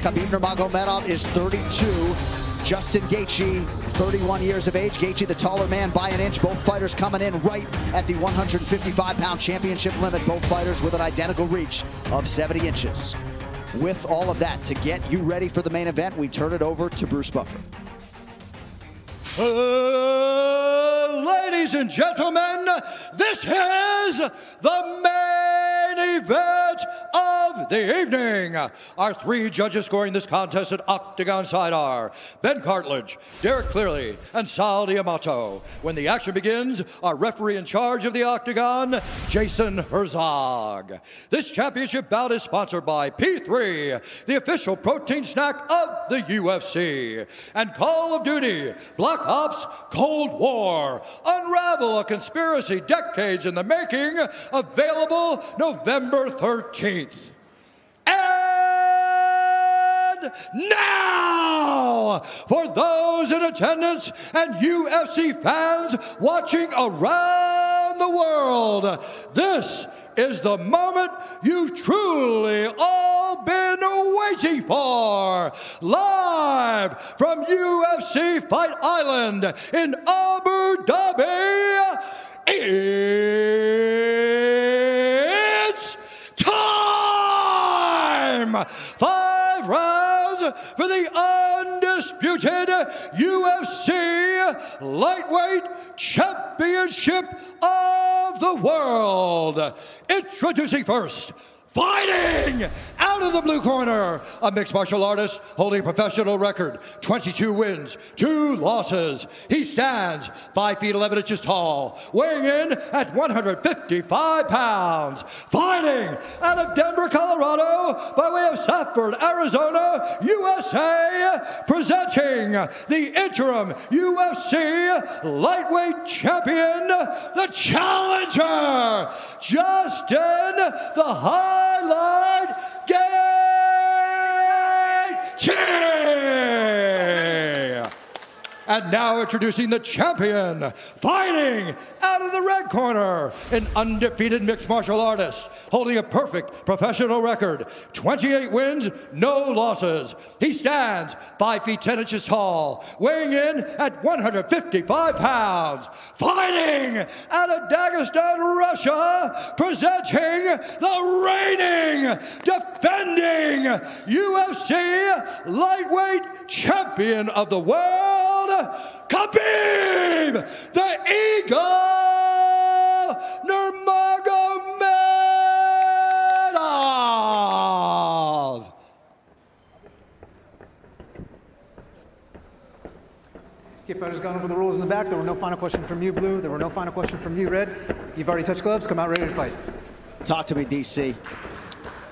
Khabib Nurmagomedov is 32. Justin Gaethje, 31 years of age. Gaethje, the taller man by an inch. Both fighters coming in right at the 155-pound championship limit. Both fighters with an identical reach of 70 inches. With all of that, to get you ready for the main event, we turn it over to Bruce Buffer. Ladies and gentlemen, this is the main event of the evening. Our three judges scoring this contest at Octagon side are Ben Cartledge, Derek Clearly, and Sal D'Amato. When the action begins, our referee in charge of the Octagon, Jason Herzog. This championship bout is sponsored by P3, the official protein snack of the UFC, and Call of Duty, Black Ops Cold War. Unravel a conspiracy decades in the making, available November 13th. And now, for those in attendance and UFC fans watching around the world, this is the moment you've truly all been waiting for. Live from UFC Fight Island in Abu Dhabi, it's time! 5 rounds for the undisputed UFC Lightweight Championship of the World. Introducing first, fighting out of the blue corner, a mixed martial artist holding a professional record, 22 wins, 2 losses. He stands 5 feet 11 inches tall, weighing in at 155 pounds. Fighting out of Denver, Colorado, by way of Safford, Arizona, USA, presenting the interim UFC lightweight champion, the challenger, Justin the Highlight Gaethje! And now introducing the champion, fighting out of the red corner, an undefeated mixed martial artist, holding a perfect professional record, 28 wins, no losses. He stands 5 feet 10 inches tall, weighing in at 155 pounds. Fighting out of Dagestan, Russia, presenting the reigning, defending UFC lightweight champion of the world, Khabib, the Eagle Nurmagomedov. Okay, fighters gone over the rules in the back. There were no final questions from you, Blue. There were no final questions from you, Red. You've already touched gloves. Come out ready to fight. Talk to me, DC.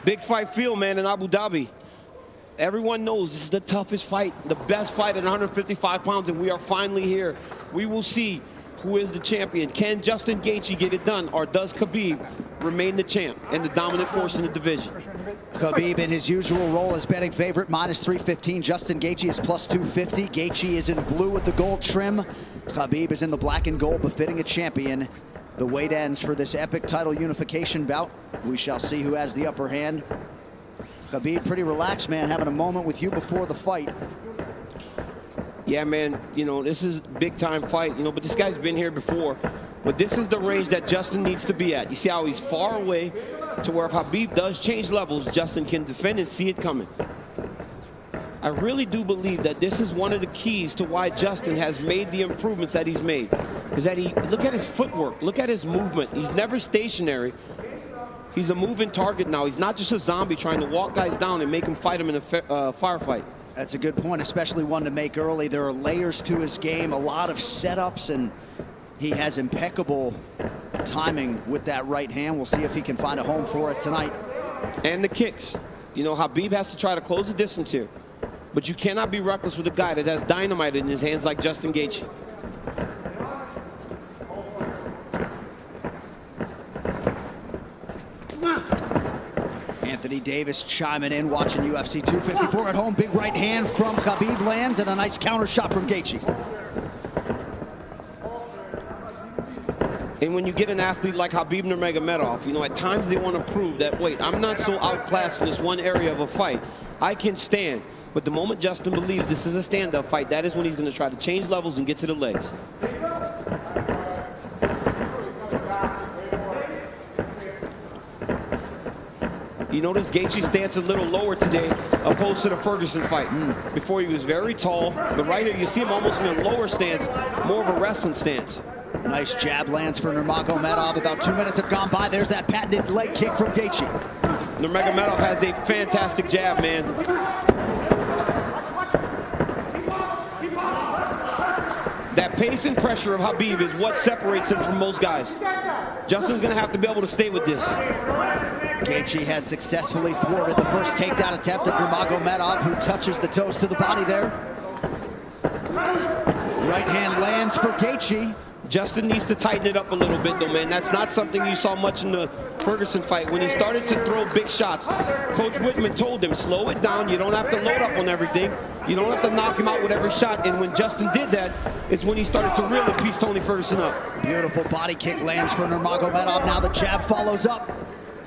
Big fight field, man, in Abu Dhabi. Everyone knows this is the toughest fight, the best fight at 155 pounds, and we are finally here. We will see who is the champion. Can Justin Gaethje get it done, or does Khabib remain the champ and the dominant force in the division? Khabib in his usual role as betting favorite, minus 315. Justin Gaethje is plus 250. Gaethje is in blue with the gold trim. Khabib is in the black and gold, befitting a champion. The wait ends for this epic title unification bout. We shall see who has the upper hand. Khabib, pretty relaxed, man, having a moment with you before the fight. Yeah, man, you know, this is a big-time fight, you know, but this guy's been here before. But this is the range that Justin needs to be at. You see how he's far away to where if Khabib does change levels, Justin can defend and see it coming. I really do believe that this is one of the keys to why Justin has made the improvements that he's made. Is that look at his footwork, look at his movement. He's never stationary. He's a moving target now. He's not just a zombie trying to walk guys down and make them fight him in a firefight. That's a good point, especially one to make early. There are layers to his game, a lot of setups, and he has impeccable timing with that right hand. We'll see if he can find a home for it tonight. And the kicks. You know, Khabib has to try to close the distance here. But you cannot be reckless with a guy that has dynamite in his hands like Justin Gaethje. Anthony Davis chiming in, watching UFC 254 at home. Big right hand from Khabib lands, and a nice counter shot from Gaethje. And when you get an athlete like Khabib Nurmagomedov, you know, at times they want to prove that, wait, I'm not so outclassed in this one area of a fight. I can stand. But the moment Justin believes this is a stand-up fight, that is when he's going to try to change levels and get to the legs. You notice Gaethje's stance a little lower today opposed to the Ferguson fight. Before he was very tall, but right here you see him almost in a lower stance, more of a wrestling stance. Nice jab lands for Nurmagomedov. About 2 minutes have gone by. There's that patented leg kick from Gaethje. Nurmagomedov has a fantastic jab, man. That pace and pressure of Khabib is what separates him from most guys. Justin's going to have to be able to stay with this. Gaethje has successfully thwarted the first takedown attempt of Nurmagomedov, who touches the toes to the body there. Right hand lands for Gaethje. Justin needs to tighten it up a little bit, though, man. That's not something you saw much in the Ferguson fight. When he started to throw big shots, Coach Whitman told him, slow it down. You don't have to load up on everything. You don't have to knock him out with every shot. And when Justin did that, it's when he started to really piece Tony Ferguson up. Beautiful body kick lands for Nurmagomedov. Now the jab follows up.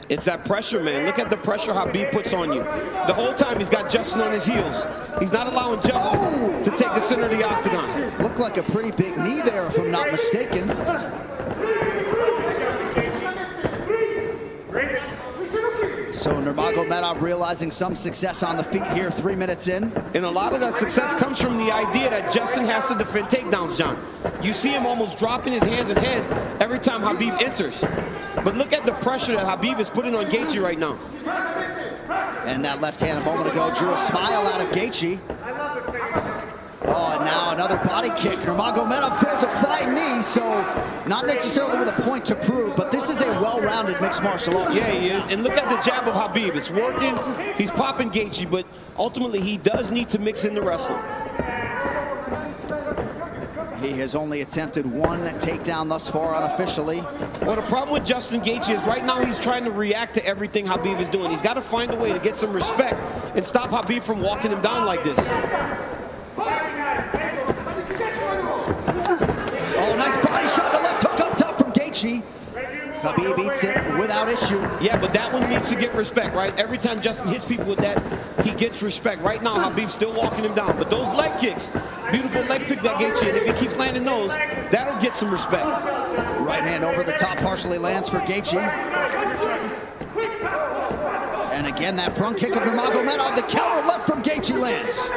It's that pressure, man. Look at the pressure Khabib puts on you. The whole time he's got Justin on his heels. He's not allowing Justin to take the center of the octagon. Looked like a pretty big knee there, if I'm not mistaken. So Nurmagomedov realizing some success on the feet here 3 minutes in. And a lot of that success comes from the idea that Justin has to defend takedowns, John. You see him almost dropping his hands and head every time Khabib enters. But look at the pressure that Khabib is putting on Gaethje right now. And that left hand a moment ago drew a smile out of Gaethje. Oh, and now another body kick. Nurmagomedov throws a flying knee, so not necessarily with a point to prove, but this is a well-rounded mixed martial art. Yeah, he is. And look at the jab of Khabib. It's working. He's popping Gaethje, but ultimately he does need to mix in the wrestling. He has only attempted one takedown thus far unofficially. Well, the problem with Justin Gaethje is right now he's trying to react to everything Khabib is doing. He's got to find a way to get some respect and stop Khabib from walking him down like this. Oh, nice body shot, the left hook up top from Gaethje. Khabib eats it without issue. Yeah, but that one needs to get respect, right? Every time Justin hits people with that, he gets respect. Right now, Khabib's still walking him down. But those leg kicks, beautiful leg kick that Gaethje, and if he keeps landing those, that'll get some respect. Right hand over the top partially lands for Gaethje. And again, that front kick of Nurmagomedov, the counter left from Gaethje lands.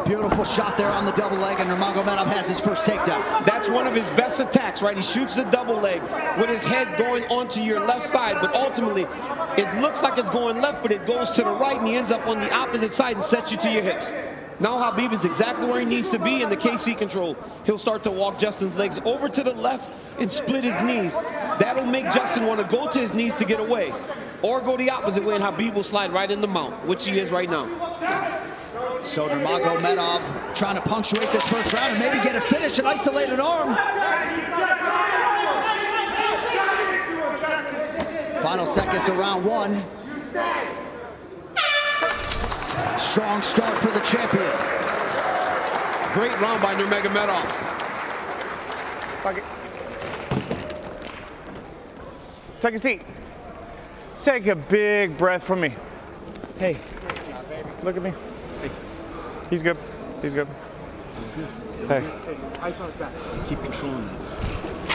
Beautiful shot there on the double leg, and Nurmagomedov has his first takedown. That's one of his best attacks, right? He shoots the double leg with his head going onto your left side, but ultimately, it looks like it's going left, but it goes to the right, and he ends up on the opposite side and sets you to your hips. Now Khabib is exactly where he needs to be in the KC control. He'll start to walk Justin's legs over to the left and split his knees. That'll make Justin want to go to his knees to get away, or go the opposite way, and Khabib will slide right in the mount, which he is right now. So Nurmagomedov trying to punctuate this first round and maybe get a finish, an isolated arm. Final seconds of round one. Strong start for the champion. Great round by Nurmagomedov. Take a seat. Take a big breath from me. Hey, look at me. He's good. He's good. Hey. Ice on his back. Keep controlling it.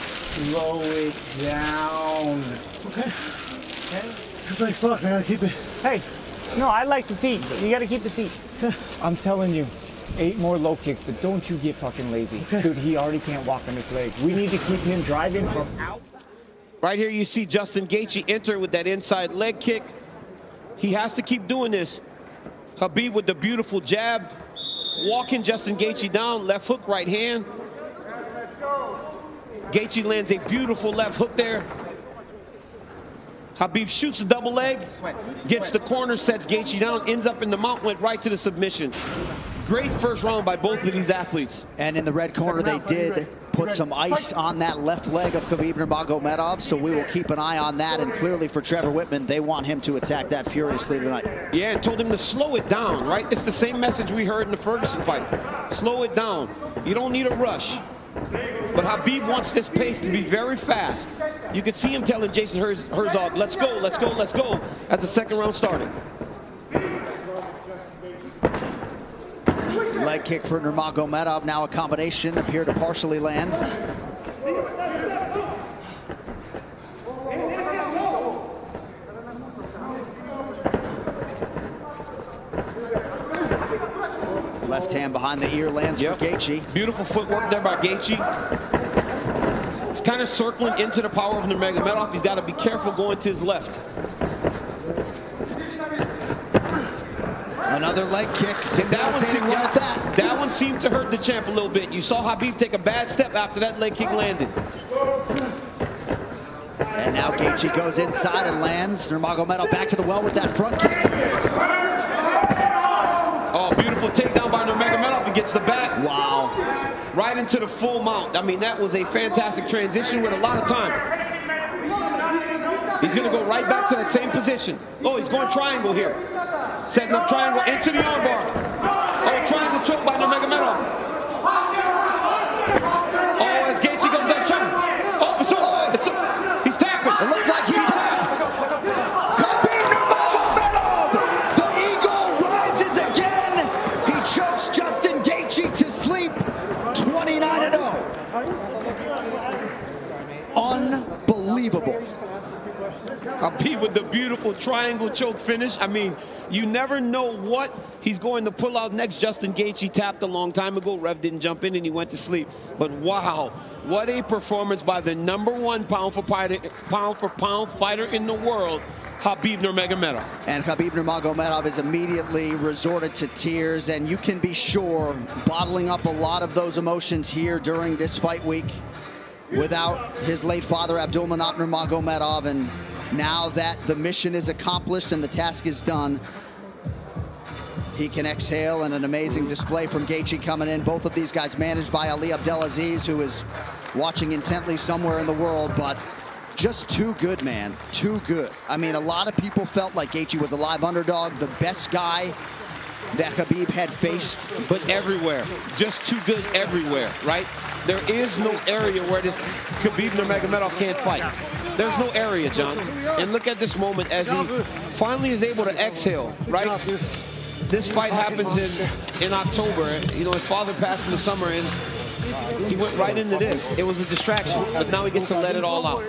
Slow it down. Okay. Okay. Everybody's fucked. I gotta keep it. Hey. No, I like the feet. You gotta keep the feet. I'm telling you, 8 more low kicks, but don't you get fucking lazy. Okay. Dude, he already can't walk on his leg. We need to keep him driving from outside. Right here you see Justin Gaethje enter with that inside leg kick. He has to keep doing this. Khabib with the beautiful jab, walking Justin Gaethje down, left hook, right hand. Gaethje lands a beautiful left hook there. Khabib shoots a double leg, gets the corner, sets Gaethje down, ends up in the mount, went right to the submission. Great first round by both of these athletes. And in the red corner, they did put some ice on that left leg of Khabib Nurmagomedov, so we will keep an eye on that. And clearly for Trevor Whitman, they want him to attack that furiously tonight. Yeah, and told him to slow it down, right? It's the same message we heard in the Ferguson fight. Slow it down. You don't need a rush. But Khabib wants this pace to be very fast. You can see him telling Jason Herzog, let's go, let's go, let's go, as the second round started. Leg kick for Nurmagomedov, now a combination, appear to partially land. Left hand behind the ear lands for Gaethje. Beautiful footwork there by Gaethje. He's kind of circling into the power of Nurmagomedov. He's got to be careful going to his left. Another leg kick. That one seemed to hurt the champ a little bit. You saw Khabib take a bad step after that leg kick landed. And now Gaethje goes inside and lands. Nurmagomedov back to the well with that front kick. Oh, beautiful takedown by Nurmagomedov. He gets the back. Wow. Right into the full mount. I mean, that was a fantastic transition with a lot of time. He's going to go right back to that same position. Oh, he's going triangle here. Setting up triangle into the armbar. Oh, triangle choke by Nurmagomedov. Oh, as Gaethje goes that shot. Oh, he's tapping. It looks like he tapped. Khabib Nurmagomedov. The eagle rises again. He chokes Justin Gaethje to sleep. 29-0. Unbelievable. Khabib with the beautiful triangle choke finish. I mean, you never know what he's going to pull out next. Justin Gaethje tapped a long time ago. Rev didn't jump in and he went to sleep. But wow, what a performance by the #1 pound for pound fighter in the world, Khabib Nurmagomedov. And Khabib Nurmagomedov is immediately resorted to tears, and you can be sure bottling up a lot of those emotions here during this fight week without his late father Abdulmanap Nurmagomedov. And now that the mission is accomplished and the task is done, he can exhale, and an amazing display from Gaethje coming in. Both of these guys managed by Ali Abdelaziz, who is watching intently somewhere in the world, but just too good, man, too good. I mean, a lot of people felt like Gaethje was a live underdog, the best guy that Khabib had faced. But everywhere, just too good everywhere, right? There is no area where this Khabib Nurmagomedov can't fight. There's no area, John. And look at this moment as he finally is able to exhale, right? This fight happens in October. You know, his father passed in the summer, and he went right into this. It was a distraction, but now he gets to let it all out.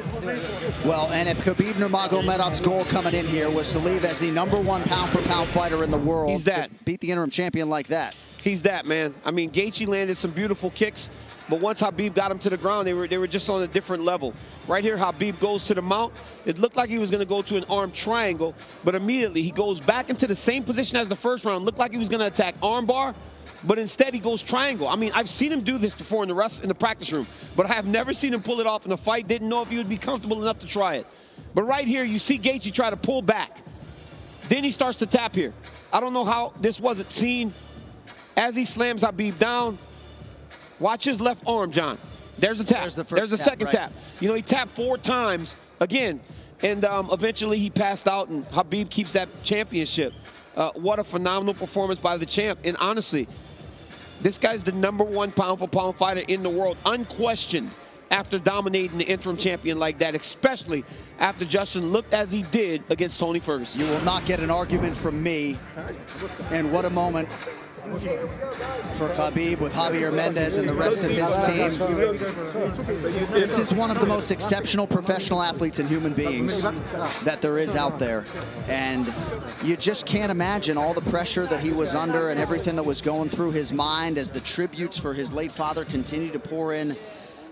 Well, and if Khabib Nurmagomedov's goal coming in here was to leave as the #1 pound-for-pound fighter in the world, he's that. to beat the interim champion like that. He's that, man. I mean, Gaethje landed some beautiful kicks, but once Khabib got him to the ground, they were just on a different level. Right here, Khabib goes to the mount. It looked like he was going to go to an arm triangle, but immediately he goes back into the same position as the first round. Looked like he was going to attack arm bar, but instead he goes triangle. I mean, I've seen him do this before in the practice room, but I have never seen him pull it off in a fight. Didn't know if he would be comfortable enough to try it. But right here, you see Gaethje try to pull back. Then he starts to tap here. I don't know how this wasn't seen. As he slams Khabib down, watch his left arm, John. There's a tap. There's a second tap. You know, he tapped 4 times again, and eventually he passed out, and Khabib keeps that championship. What a phenomenal performance by the champ. And honestly, this guy's the #1 pound-for-pound fighter in the world, unquestioned, after dominating the interim champion like that, especially after Justin looked as he did against Tony Ferguson. You will not get an argument from me. And what a moment for Khabib with Javier Mendez and the rest of his team. This is one of the most exceptional professional athletes and human beings that there is out there. And you just can't imagine all the pressure that he was under and everything that was going through his mind as the tributes for his late father continue to pour in.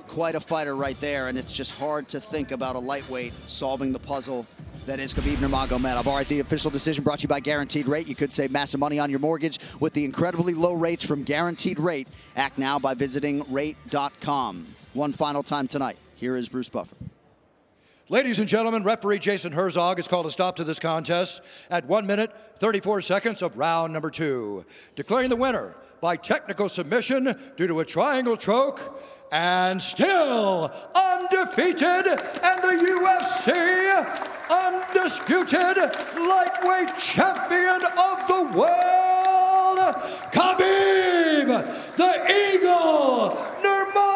Quite a fighter right there, and it's just hard to think about a lightweight solving the puzzle that is Khabib Nurmagomedov. All right, the official decision brought to you by Guaranteed Rate. You could save massive money on your mortgage with the incredibly low rates from Guaranteed Rate. Act now by visiting rate.com. One final time tonight. Here is Bruce Buffer. Ladies and gentlemen, referee Jason Herzog has called a stop to this contest at 1 minute, 34 seconds of round number 2. Declaring the winner by technical submission due to a triangle choke, and still undefeated, and the UFC undisputed lightweight champion of the world,